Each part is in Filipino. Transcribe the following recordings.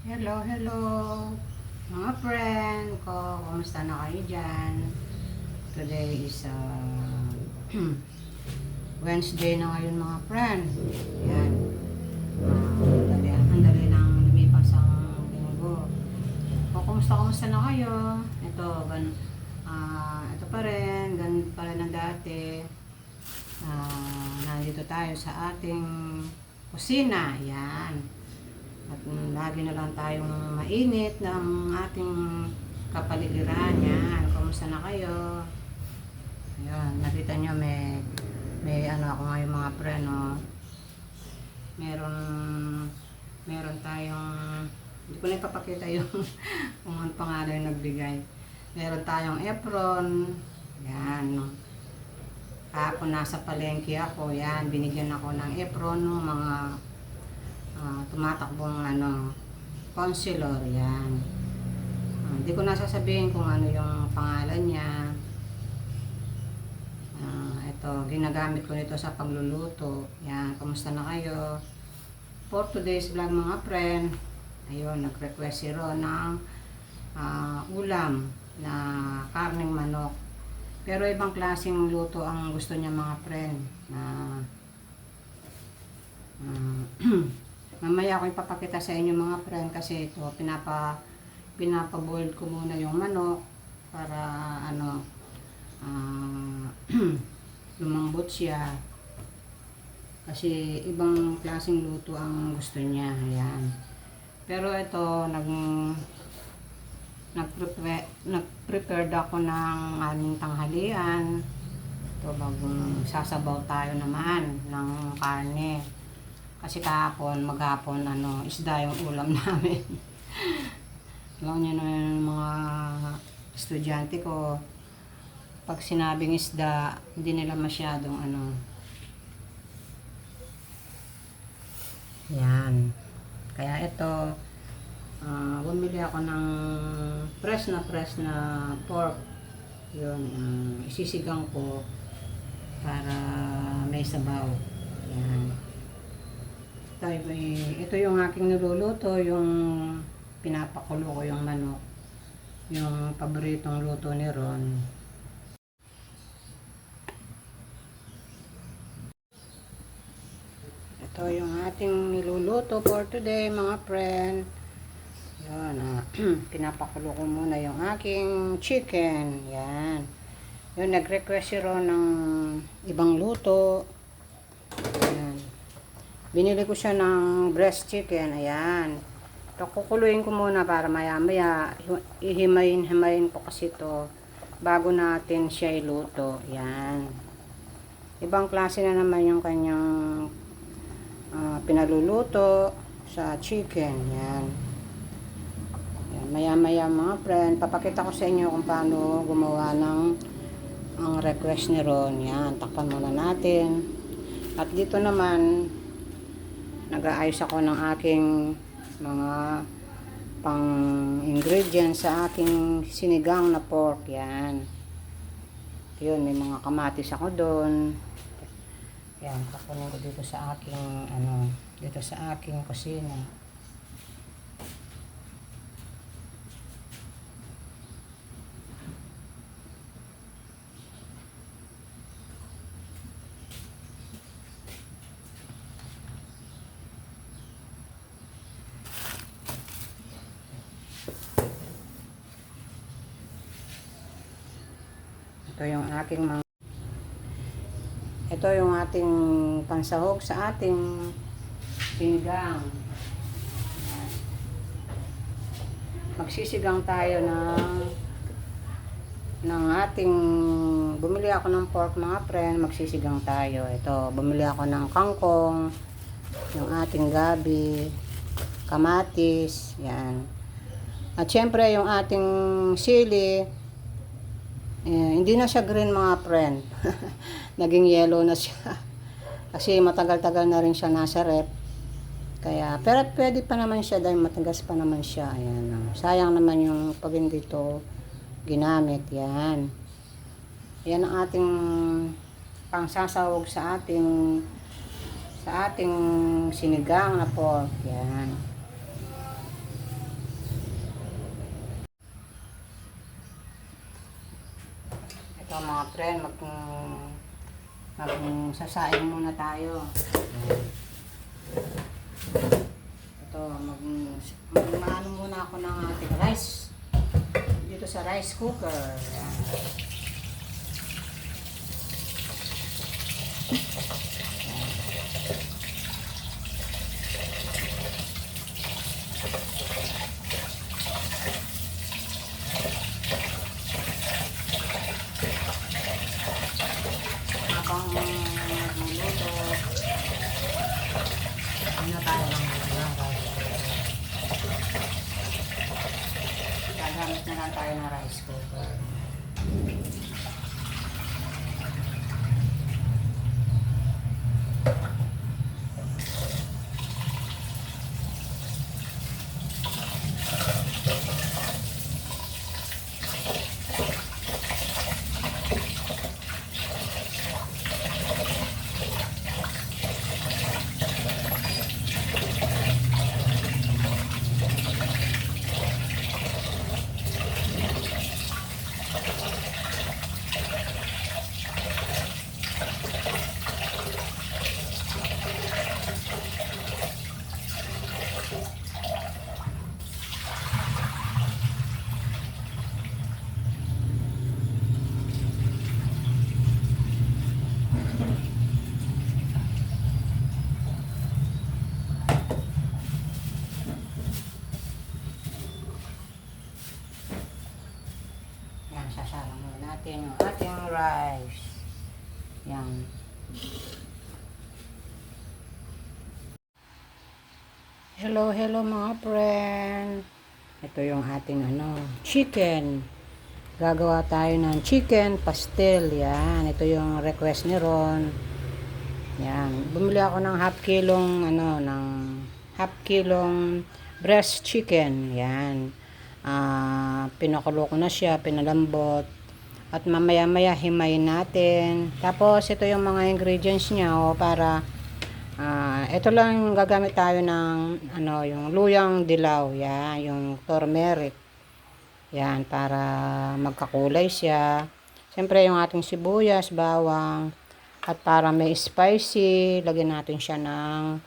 Hello, hello mga friend ko, kumusta na kayo dyan? Today is Wednesday na ngayon mga friend. Yan. Ang dali lang lumipas ang linggo. O, kumusta na kayo? Ito pa rin, ganun pa rin ang dati. Nandito tayo sa ating kusina. Yan. At lagi na lang tayong mainit ng ating kapaligiran. Yan. Kumusta na kayo? Ayan. Nakita nyo may ano ako ngayon mga friend. Oh. Meron tayong hindi ko na ipapakita yung kung ano pangalan yung nagbigay. Meron tayong apron. Yan. No. Kahapon nasa palengke ako. Yan. Binigyan ako ng apron no, mga tumatakbong counselor, yan. Hindi ko nasasabihin kung ano yung pangalan niya. Ito, ginagamit ko nito sa pagluluto. Yan, kumusta na kayo? For today's vlog mga friend, ayun, nag-request si Ron ng ulam na karneng manok. Pero ibang klaseng luto ang gusto niya mga friend. Mamaya ako ipapakita sa inyo mga friend kasi ito pinapaboiled ko muna yung manok para lumambot siya. Kasi ibang klaseng luto ang gusto niya. Ayan. Pero ito nag-prepared ako ng aming tanghalian. Ito bagong sasabaw tayo naman ng karne. Kasi maghapon, isda yung ulam namin. Alam niyo na yung mga estudyante ko, pag sinabing isda, hindi nila masyadong Yan. Kaya ito, bumili ako ng fresh na pork. Yun, isisigang ko para may sabaw. Yan. Ito yung aking niluluto, yung pinapakulo ko yung manok. Yung paboritong luto ni Ron. Ito yung ating niluluto for today mga friend. Yan, pinapakulo ko muna yung aking chicken. Yan. Yung nag-request si Ron ng ibang luto. Binili ko siya ng breast chicken. Ayan. Ito, kukuluin ko muna para maya-maya ihimayin ko kasi ito bago natin siya iluto. Ayan. Ibang klase na naman yung kanyang pinaluluto sa chicken. Ayan. Ayan. Maya-maya mga friend, papakita ko sa inyo kung paano gumawa ng ang request ni Ron. Ayan. Takpan muna natin. At dito naman nag-aayos ako ng aking mga pang ingredients sa aking sinigang na pork. Yan. Yun, may mga kamatis ako doon. Yan, kakunin ko dito sa aking dito sa aking kusina. Ito yung ating pansahog sa ating sinigang. Magsisigang tayo ng ating bumili ako ng pork mga friend, magsisigang tayo. Ito, bumili ako ng kangkong, yung ating gabi, kamatis, yan. At syempre yung ating sili, hindi na siya green mga friend. Naging yellow na siya. Kasi matagal-tagal na rin siya nasa rep. Kaya, pero pwede pa naman siya dahil matagas pa naman siya. Ayan. Sayang naman yung pag hindi ito ginamit. Yan. Yan ang ating pangsasawog sa ating sinigang na pork. Yan. Ito mga friend, magsasaing muna tayo. Ito, maano muna ako ng ating rice. Dito sa rice cooker. Ayan. Habang magluluto, ano tayo ng rice. Gagamit na lang tayo ng rice cooker. Yan, sasalang muna natin yung ating rice. Yan. Hello, hello mga friend. Ito yung ating chicken. Gagawa tayo ng chicken pastel. Yan, ito yung request ni Ron. Yan, bumili ako ng half kilong breast chicken. Yan. Pinakulo ko na siya, pinalambot. At mamaya-maya himayin natin. Tapos ito yung mga ingredients niya para ito lang gagamit tayo ng yung luyang dilaw. Yan, yung turmeric. Yan, para magkakulay siya. Siyempre yung ating sibuyas, bawang. At para may spicy, lagyan natin siya ng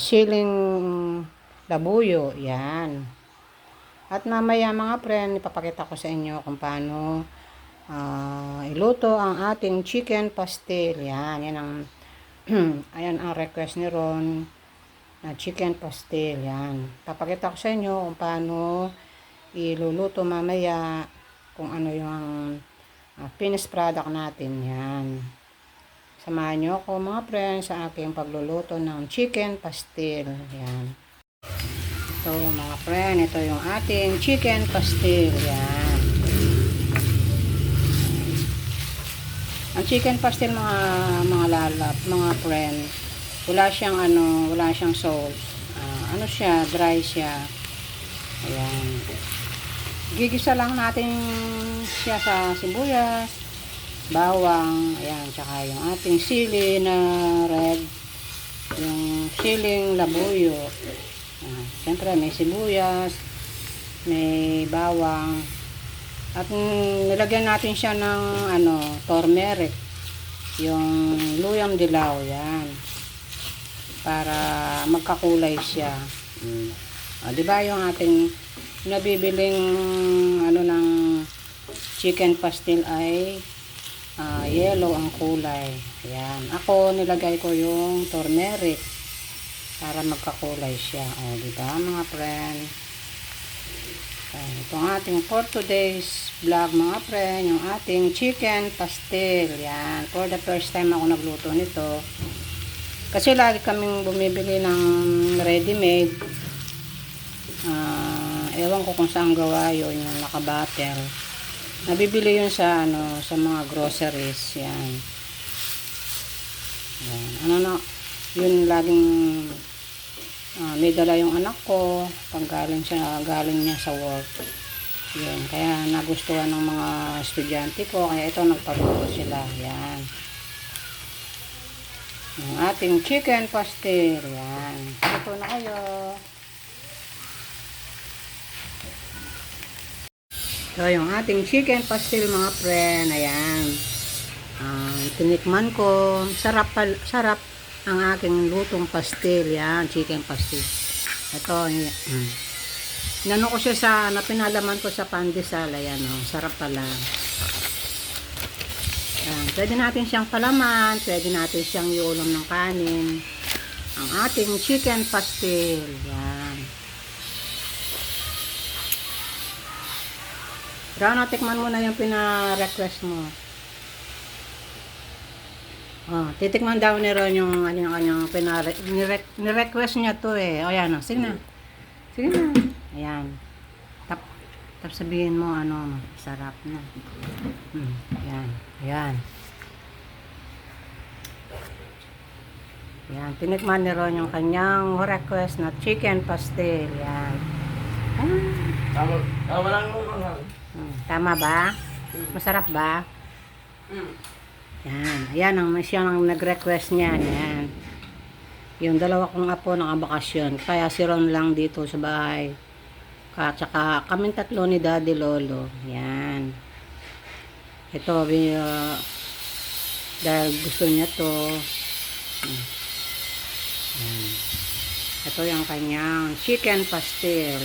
siling labuyo. Yan. At mamaya mga friend, ipapakita ko sa inyo kung paano iluto ang ating chicken pastel. Yan, yan ang ayan ang request ni Ron na chicken pastel. Yan. Papakita ko sa inyo kung paano iluluto mamaya, kung ano yung finished product natin. Yan. Samahan nyo ako mga friends sa aking pagluluto ng chicken pastel. Yan. Ito mga friend, ito yung ating chicken pastel. Yan. Ang chicken pastel mga friend, wala siyang sauce. Siya, dry siya. Ayan. Gigisa lang natin siya sa sibuyas, bawang, ayan, tsaka yung ating sili na red, yung siling labuyo. Siyempre may sibuyas, may bawang, at nilagyan natin siya ng turmeric, yung luyang dilaw. Yan, para magkakulay siya. Diba yung ating nabibiling ng chicken pastel ay yellow ang kulay. Ayan. Ako nilagay ko yung turmeric para magkakulay siya. Diba mga friend? Ito ang ating for today's vlog mga friend, yung ating chicken pastel. Yan. For the first time ako nagluto nito. Kasi lagi kaming bumibili ng ready-made. Ewan ko kung saan gawa yun, yung nakabatter. Nabibili yun sa mga groceries. Yan. Yan. Yun laging may dala yung anak ko pag galing niya sa work. Yun. Kaya nagustuhan ng mga estudyante ko. Kaya ito nagpaluto sila. Yan. Yung ating chicken pastel. Yan. Ito na kayo. So, yung ating chicken pastil mga friend, ayan. Tinikman ko, sarap ang aking lutong pastil, yan, chicken pastil. Ito, inano ko siya sa, napinalaman ko sa pandesal, ayan, oh, sarap pala. Yan, pwede natin siyang palaman, pwede natin siyang iulam ng kanin. Ang ating chicken pastil, yan. Rana, tikman mo na yung pina-request mo. Oh, titikman daw ni Ron yung kanyang ni-request niya to eh. O yan, oh. Sige na. Sige na. Ayan. Tap sabihin mo ano, sarap na. Ayan. Ayan. Ayan, tinikman ni Ron yung kanyang request na chicken pastel. Ayan. Tama lang. Tama ba? Masarap ba? Yan. Ayan ang siya ang nag-request niyan. Yan. Yung dalawa kong apo nakabakasyon. Kaya si Ron lang dito sa bahay. Tsaka kaming tatlo ni Daddy Lolo. Yan. Ito, dahil gusto niya to. Yan. Ito yung kanyang chicken pastel.